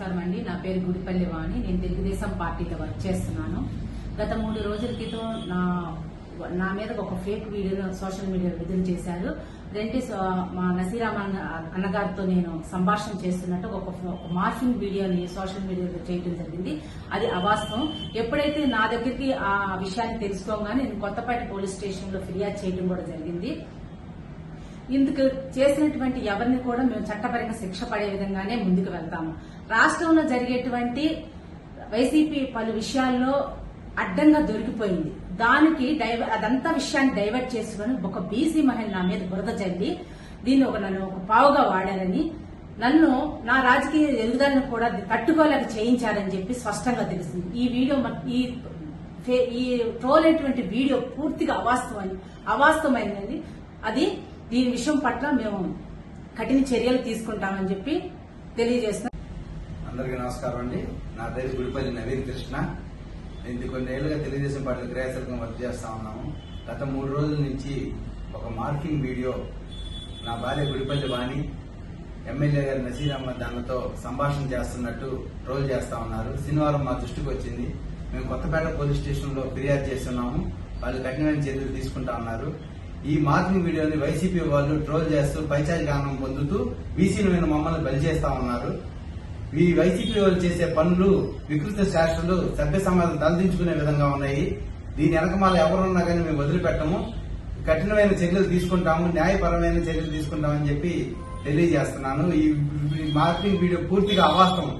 నమస్కారం అండి. నా పేరు గుడిపల్లి వాణి. నేను తెలుగుదేశం పార్టీలో వర్క్ చేస్తున్నాను. గత 3 రోజుల క్రితం నా మీద ఒక ఫేక్ వీడియోను సోషల్ మీడియాలో విడుదల చేశారు. మా నసీరామ్ అన్నగారితో నేను సంభాషణ చేస్తున్నట్టు ఒక మార్ఫింగ్ వీడియోని సోషల్ మీడియాలో చేయడం జరిగింది. అది అవాస్తవం. ఎప్పుడైతే నా దగ్గరికి ఆ విషయాన్ని తెలుసుకోగానే నేను కొత్తపేట పోలీస్ స్టేషన్ లో ఫిర్యాదు చేయడం కూడా జరిగింది. ఇందుకు చేసినటువంటి ఎవరిని కూడా మేము చట్టపరంగా శిక్ష పడే విధంగానే ముందుకు వెళ్తాము. రాష్ట్రంలో జరిగేటువంటి వైసీపీ పలు విషయాల్లో అడ్డంగా దొరికిపోయింది. దానికి అదంతా విషయాన్ని డైవర్ట్ చేసుకుని ఒక బీసీ మహిళ నా మీద బురద చల్లి దీన్ని నన్ను ఒక పావుగా వాడారని, నన్ను నా రాజకీయ ఎదుగుదలను కూడా తట్టుకోలేక చేయించారని చెప్పి స్పష్టంగా తెలిసింది. ఈ వీడియో ఈ ట్రోల్ అయినటువంటి వీడియో పూర్తిగా అవాస్తవమైనది. అది దీని విషయం పట్ల మేము కఠిన చర్యలు తీసుకుంటామని చెప్పి తెలియజేస్తున్నాం. అందరికీ నమస్కారం అండి. నా పేరు గుడిపల్లి నవీన్ కృష్ణ. నేను కొన్నేళ్లుగా తెలుగుదేశం పార్టీ క్రియాశీలకంగా వర్క్ చేస్తా ఉన్నాము. గత 3 రోజుల నుంచి ఒక మార్కింగ్ వీడియో నా భార్య గుడిపల్లి వాణి ఎమ్మెల్యే గారి నసీరామ్ దానితో సంభాషణ చేస్తున్నట్టు ట్రోల్ చేస్తా ఉన్నారు. శనివారం మా దృష్టికి వచ్చింది. మేము కొత్తపేట పోలీస్ స్టేషన్ లో ఫిర్యాదు చేస్తున్నాము. వాళ్ళు కఠినమైన చర్యలు తీసుకుంటా ఉన్నారు. ఈ మార్కింగ్ వీడియోని వైసీపీ వాళ్ళు ట్రోల్ చేస్తూ పైచారిక ఆనందం పొందుతూ బీసీల మీద మమ్మల్ని బలి చేస్తా ఉన్నారు. ఈ వైసీపీ వాళ్ళు చేసే పనులు వికృత శాస్త్రాలు సభ్య సమాజం తలదించుకునే విధంగా ఉన్నాయి. దీని వెనకమాల ఎవరున్నా కానీ మేము వదిలిపెట్టము. కఠినమైన చర్యలు తీసుకుంటాము, న్యాయపరమైన చర్యలు తీసుకుంటామని చెప్పి తెలియజేస్తున్నాను. ఈ మార్కింగ్ వీడియో పూర్తిగా అవాస్తవం.